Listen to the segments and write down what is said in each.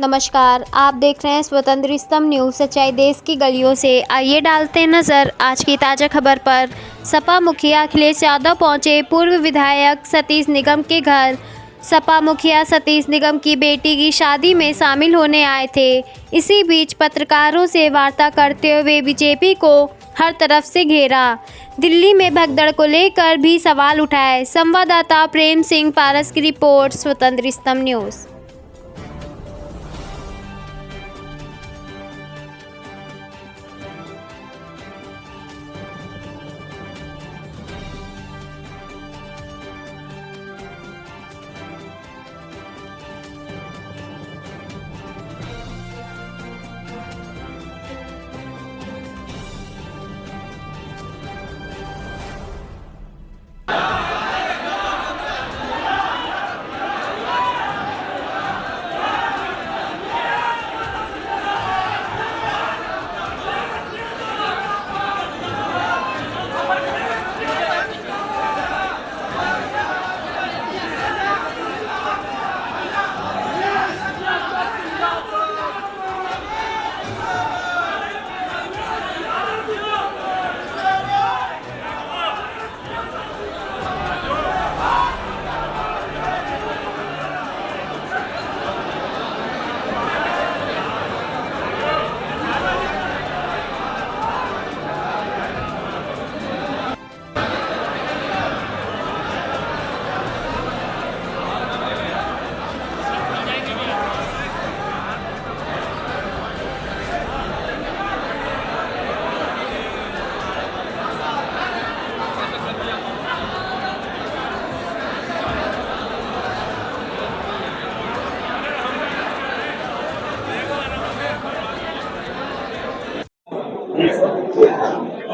नमस्कार, आप देख रहे हैं स्वतंत्र स्तंभ न्यूज़। सच्चाई देश की गलियों से। आइए डालते हैं नज़र आज की ताज़ा खबर पर। सपा मुखिया अखिलेश यादव पहुंचे पूर्व विधायक सतीश निगम के घर। सपा मुखिया सतीश निगम की बेटी की शादी में शामिल होने आए थे। इसी बीच पत्रकारों से वार्ता करते हुए बीजेपी को हर तरफ से घेरा। दिल्ली में भगदड़ को लेकर भी सवाल उठाए। संवाददाता प्रेम सिंह पारस की रिपोर्ट, स्वतंत्र स्तंभ न्यूज़।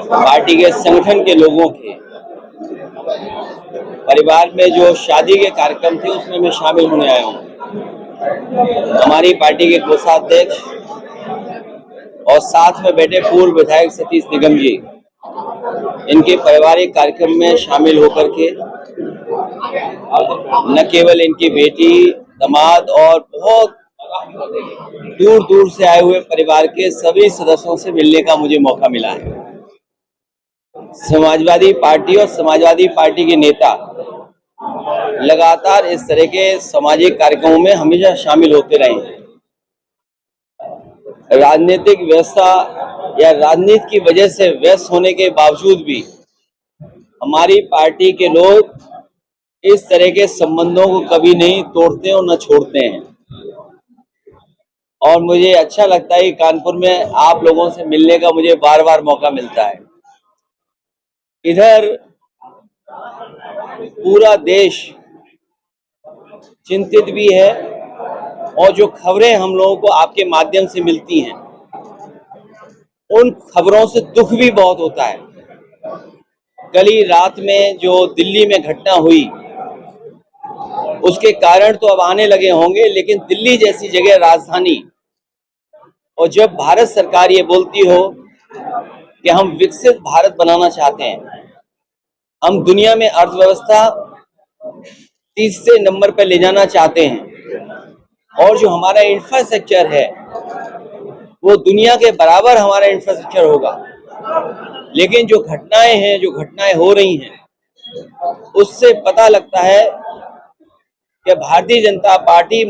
पार्टी के संगठन के लोगों के परिवार में जो शादी के कार्यक्रम थे उसमें मैं शामिल होने आया हूँ। हमारी पार्टी के कोषाध्यक्ष और साथ में बैठे पूर्व विधायक सतीश निगम जी, इनके पारिवारिक कार्यक्रम में शामिल होकर के न केवल इनकी बेटी, दामाद और बहुत दूर दूर से आए हुए परिवार के सभी सदस्यों से मिलने का मुझे मौका मिला है। समाजवादी पार्टी और समाजवादी पार्टी के नेता लगातार इस तरह के सामाजिक कार्यक्रमों में हमेशा शामिल होते रहे हैं। राजनीतिक व्यवस्था या राजनीति की वजह से व्यस्त होने के बावजूद भी हमारी पार्टी के लोग इस तरह के संबंधों को कभी नहीं तोड़ते और न छोड़ते हैं। और मुझे अच्छा लगता है कि कानपुर में आप लोगों से मिलने का मुझे बार बार मौका मिलता है। इधर पूरा देश चिंतित भी है और जो खबरें हम लोगों को आपके माध्यम से मिलती हैं उन खबरों से दुख भी बहुत होता है। कल ही रात में जो दिल्ली में घटना हुई उसके कारण तो अब आने लगे होंगे, लेकिन दिल्ली जैसी जगह, राजधानी, और जब भारत सरकार ये बोलती हो कि हम विकसित भारत बनाना चाहते हैं, हम दुनिया में अर्थव्यवस्था तीसरे नंबर पर ले जाना चाहते हैं और जो हमारा इंफ्रास्ट्रक्चर है वो दुनिया के बराबर हमारा इंफ्रास्ट्रक्चर होगा, लेकिन जो घटनाएं हो रही हैं उससे पता लगता है कि भारतीय जनता पार्टी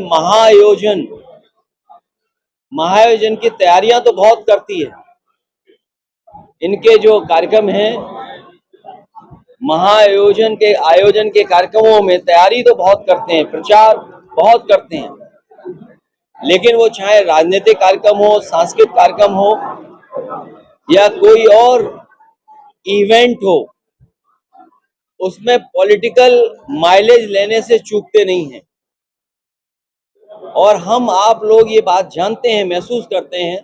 महाआयोजन की तैयारियां तो बहुत करती है। इनके जो कार्यक्रम हैं, महाआयोजन के कार्यक्रमों में तैयारी तो बहुत करते हैं, प्रचार बहुत करते हैं, लेकिन वो चाहे राजनीतिक कार्यक्रम हो, सांस्कृतिक कार्यक्रम हो या कोई और इवेंट हो, उसमें पॉलिटिकल माइलेज लेने से चूकते नहीं हैं। और हम आप लोग ये बात जानते हैं, महसूस करते हैं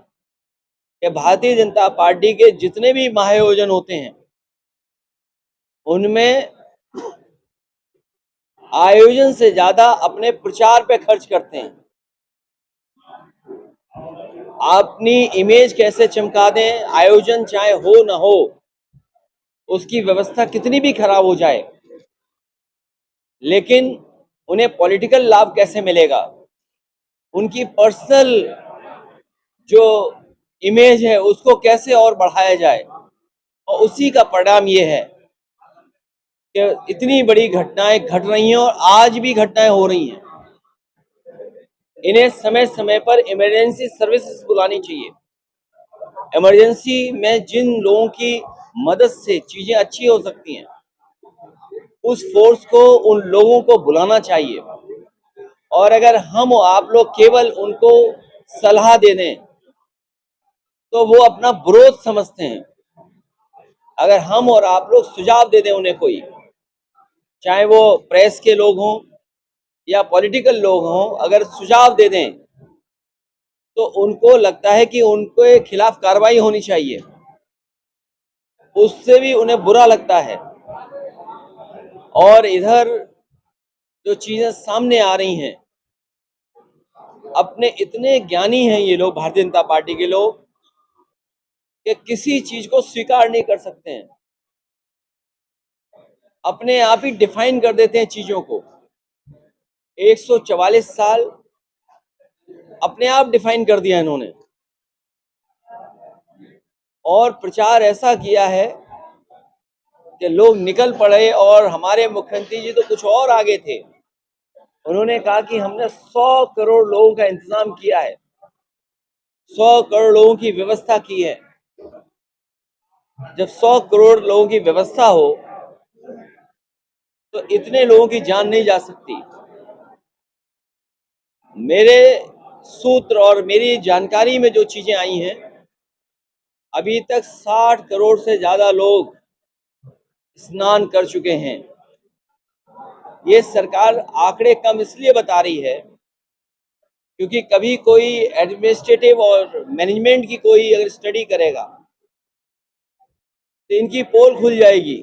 कि भारतीय जनता पार्टी के जितने भी महाआयोजन होते हैं उनमें आयोजन से ज्यादा अपने प्रचार पे खर्च करते हैं। अपनी इमेज कैसे चमका दें, आयोजन चाहे हो न हो, उसकी व्यवस्था कितनी भी खराब हो जाए, लेकिन उन्हें पॉलिटिकल लाभ कैसे मिलेगा उनकी पर्सनल जो इमेज है उसको कैसे और बढ़ाया जाए, और उसी का परिणाम ये है कि इतनी बड़ी घटनाएं घट रही हैं और आज भी घटनाएं हो रही हैं। इन्हें समय समय पर इमरजेंसी सर्विसेज बुलानी चाहिए। इमरजेंसी में जिन लोगों की मदद से चीजें अच्छी हो सकती हैं, उस फोर्स को, उन लोगों को बुलाना चाहिए। और अगर हम और आप लोग केवल उनको सलाह दे दें तो वो अपना विरोध समझते हैं। अगर हम और आप लोग सुझाव दे दें उन्हें, कोई, चाहे वो प्रेस के लोग हों या पॉलिटिकल लोग हों, अगर सुझाव दे दें तो उनको लगता है कि उनके खिलाफ कार्रवाई होनी चाहिए, उससे भी उन्हें बुरा लगता है। और इधर जो चीजें सामने आ रही हैं, अपने इतने ज्ञानी हैं ये लोग, भारतीय जनता पार्टी के लोग, कि किसी चीज को स्वीकार नहीं कर सकते हैं, अपने आप ही डिफाइन कर देते हैं चीजों को। 144 साल अपने आप डिफाइन कर दिया इन्होंने, और प्रचार ऐसा किया है कि लोग निकल पड़े। और हमारे मुख्यमंत्री जी तो कुछ और आगे थे, उन्होंने कहा कि हमने 100 करोड़ लोगों का इंतजाम किया है, 100 करोड़ लोगों की व्यवस्था की है। जब 100 करोड़ लोगों की व्यवस्था हो तो इतने लोगों की जान नहीं जा सकती। मेरे सूत्र और मेरी जानकारी में जो चीजें आई हैं, अभी तक 60 करोड़ से ज्यादा लोग स्नान कर चुके हैं। ये सरकार आंकड़े कम इसलिए बता रही है क्योंकि कभी कोई एडमिनिस्ट्रेटिव और मैनेजमेंट की कोई अगर स्टडी करेगा तो इनकी पोल खुल जाएगी।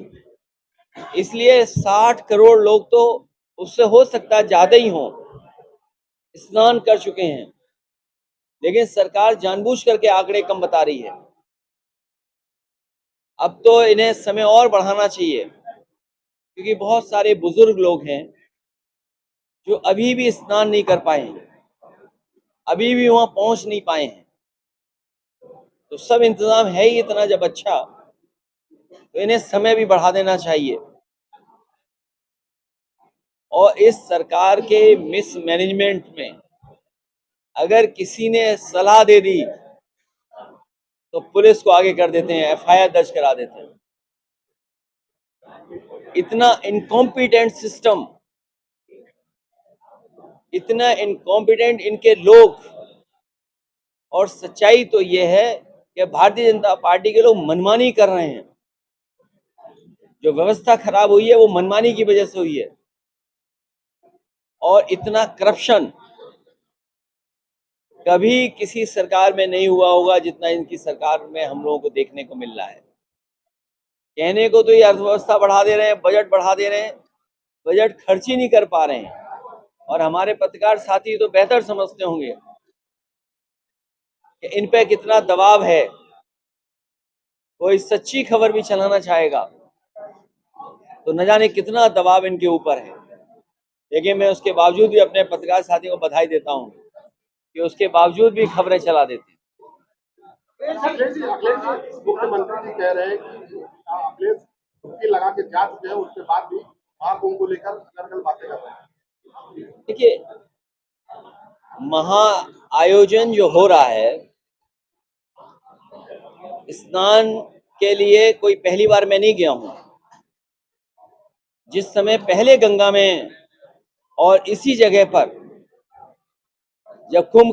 इसलिए 60 करोड़ लोग तो, उससे हो सकता है ज्यादा ही हों, स्नान कर चुके हैं, लेकिन सरकार जानबूझ करके आंकड़े कम बता रही है। अब तो इन्हें समय और बढ़ाना चाहिए, क्योंकि बहुत सारे बुजुर्ग लोग हैं जो अभी भी स्नान नहीं कर पाए हैं, अभी भी वहां पहुंच नहीं पाए हैं। तो सब इंतजाम है ही इतना जब अच्छा, तो इन्हें समय भी बढ़ा देना चाहिए। और इस सरकार के मिसमैनेजमेंट में अगर किसी ने सलाह दे दी तो पुलिस को आगे कर देते हैं, एफआईआर दर्ज करा देते हैं। इतना इनकॉम्पिटेंट सिस्टम, इतना इनकॉम्पिटेंट इनके लोग। और सच्चाई तो ये है कि भारतीय जनता पार्टी के लोग मनमानी कर रहे हैं। जो व्यवस्था खराब हुई है वो मनमानी की वजह से हुई है। और इतना करप्शन कभी किसी सरकार में नहीं हुआ होगा जितना इनकी सरकार में हम लोगों को देखने को मिल रहा है। कहने को तो ये अर्थव्यवस्था बढ़ा दे रहे हैं, बजट बढ़ा दे रहे हैं, बजट खर्च ही नहीं कर पा रहे हैं। और हमारे पत्रकार साथी तो बेहतर समझते होंगे कि इन पे कितना दबाव है। कोई सच्ची खबर भी चलाना चाहेगा तो न जाने कितना दबाव इनके ऊपर है। लेकिन मैं उसके बावजूद भी अपने पत्रकार साथियों को बधाई देता हूं कि उसके बावजूद भी खबरें चला देते हैं। मुख्यमंत्री जी कह रहे हैं कि अखिलेश डुबकी लगा के जा चुके हैं, उसके बाद भी महाकुंभ को लेकर अलग-अलग बातें कर रहे हैं। देखिए, महा आयोजन जो हो रहा है, स्नान के लिए कोई पहली बार मैं नहीं गया हूं। जिस समय पहले गंगा में और इसी जगह पर जब कुंभ